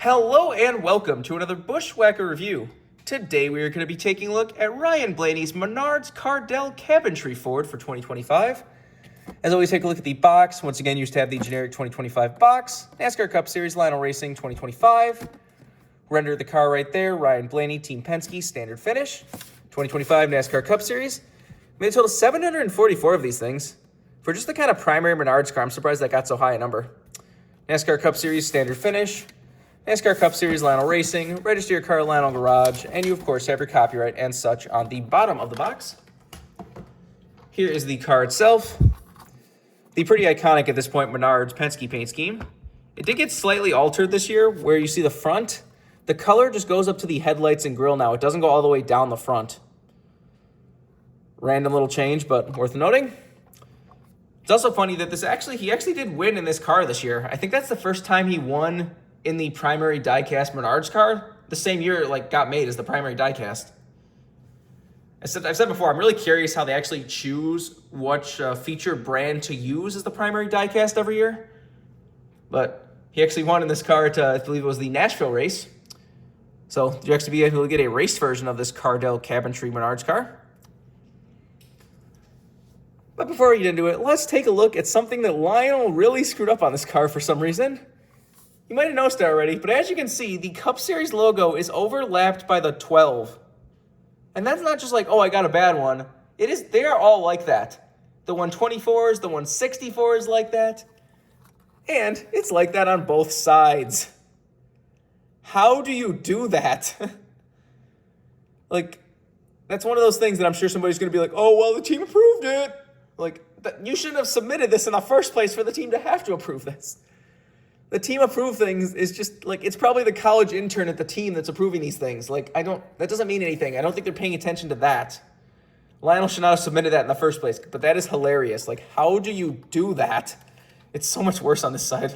Hello and welcome to another Bushwhacker review. Today we are going to be taking a look at Ryan Blaney's Menards Cardell Cabinetry Ford for 2025. As always, take a look at the box. Once again, used to have the generic 2025 box. NASCAR Cup Series Lionel Racing 2025. Render the car right there. Ryan Blaney, Team Penske, standard finish. 2025 NASCAR Cup Series. Made a total of 744 of these things. For just the kind of primary Menards car, I'm surprised that got so high a number. NASCAR Cup Series standard finish. NASCAR Cup Series Lionel Racing, register your car at Lionel Garage, and you, of course, have your copyright and such on the bottom of the box. Here is the car itself. The pretty iconic at this point Menards Penske paint scheme. It did get slightly altered this year, where you see the front. The color just goes up to the headlights and grille now. It doesn't go all the way down the front. Random little change, but worth noting. It's also funny that he actually did win in this car this year. I think that's the first time he won in the primary diecast Menards car, the same year it got made as the primary diecast. I've said before, I'm really curious how they actually choose which feature brand to use as the primary diecast every year. But he actually won in this car at, I believe it was the Nashville race. So you'll actually be able to get a race version of this Cardell Cabinetry Menards car. But before we get into it, let's take a look at something that Lionel really screwed up on this car for some reason. You might have noticed it already, but as you can see, the Cup Series logo is overlapped by the 12. And that's not just like, oh, I got a bad one. They are all like that. The 124s, the 164s like that. And it's like that on both sides. How do you do that? That's one of those things that I'm sure somebody's going to be like, oh, well, the team approved it. You shouldn't have submitted this in the first place for the team to have to approve this. The team approved things is just it's probably the college intern at the team that's approving these things. That doesn't mean anything. I don't think they're paying attention to that. Lionel should not have submitted that in the first place, but that is hilarious. How do you do that? It's so much worse on this side.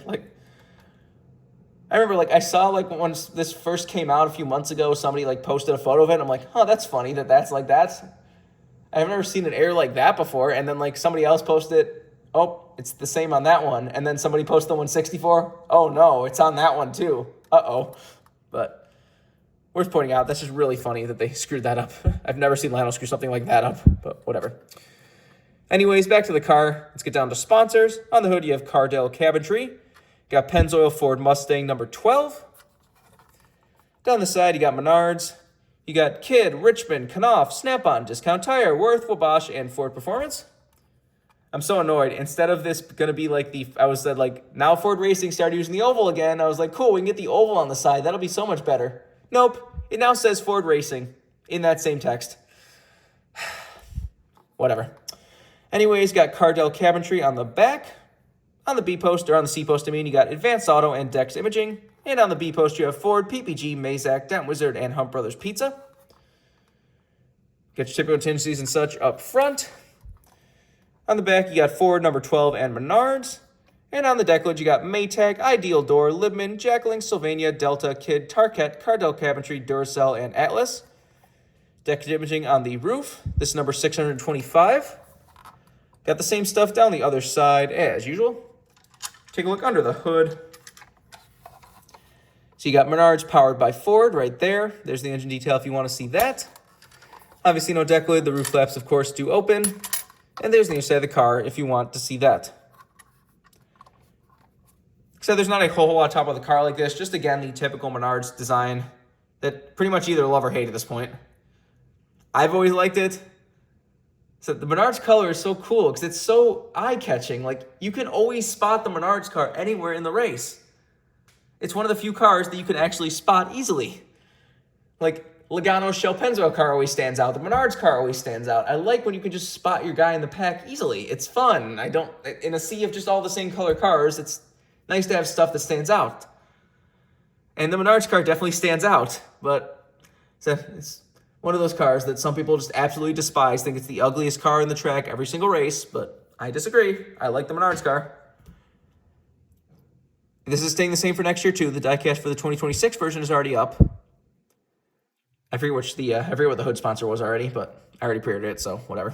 I remember I saw once this first came out a few months ago, somebody posted a photo of it. And I'm like, huh, that's funny that's like that. I've never seen an error like that before. And then somebody else posted it. Oh, it's the same on that one. And then somebody posted the 164. Oh, no, it's on that one, too. Uh-oh. But worth pointing out, that's just really funny that they screwed that up. I've never seen Lionel screw something like that up, but whatever. Anyways, back to the car. Let's get down to sponsors. On the hood, you have Cardell Cabinetry. You got Pennzoil Ford Mustang number 12. Down the side, you got Menards. You got Kidd, Richmond, Knauf, Snap-on, Discount Tire, Worth, Wabash, and Ford Performance. I'm so annoyed. Instead of this going to be now Ford Racing started using the oval again. I was like, cool, we can get the oval on the side. That'll be so much better. Nope. It now says Ford Racing in that same text. Whatever. Anyways, got Cardell Cabinetry on the back. On the B post, or on the C post, you got Advanced Auto and Dex Imaging. And on the B post, you have Ford, PPG, Mazak, Dent Wizard, and Hunt Brothers Pizza. Get your typical tendencies and such up front. On the back, you got Ford, number 12, and Menards. And on the deck lid, you got Maytag, Ideal Door, Libman, Jacqueline, Sylvania, Delta, Kidd, Tarkett, Cardell Cabinetry, Duracell, and Atlas. Deck imaging on the roof. This is number 625. Got the same stuff down the other side as usual. Take a look under the hood. So you got Menards powered by Ford right there. There's the engine detail if you want to see that. Obviously no deck lid. The roof flaps, of course, do open. And there's the inside of the car if you want to see that. So there's not a whole lot on top of the car like this. Just, again, the typical Menards design that pretty much either love or hate at this point. I've always liked it. So the Menards color is so cool because it's so eye-catching. You can always spot the Menards car anywhere in the race. It's one of the few cars that you can actually spot easily. Logano's Shell Pennzoil car always stands out. The Menards car always stands out. I like when you can just spot your guy in the pack easily. It's fun. In a sea of just all the same color cars, it's nice to have stuff that stands out. And the Menards car definitely stands out, but it's one of those cars that some people just absolutely despise, think it's the ugliest car in the track every single race, but I disagree. I like the Menards car. This is staying the same for next year, too. The diecast for the 2026 version is already up. I forget what the hood sponsor was already, but I already pre-ordered it, so whatever.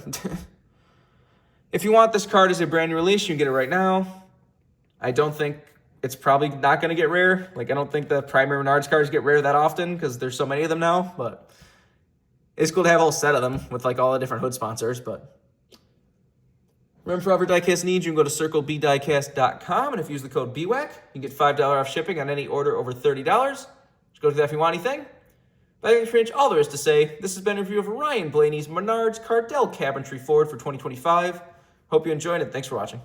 If you want this card as a brand new release, you can get it right now. I don't think it's probably not going to get rare. Like, I don't think the primary Menards cars get rare that often because there's so many of them now, but it's cool to have a whole set of them with like all the different hood sponsors. But remember, for whatever diecast needs, you can go to circlebdiecast.com, and if you use the code BWhack, you can get $5 off shipping on any order over $30. Just go to that if you want anything. But I think that's pretty much all there is to say. This has been a review of Ryan Blaney's Menards Cardell Cabinetry Ford for 2025. Hope you enjoyed it. Thanks for watching.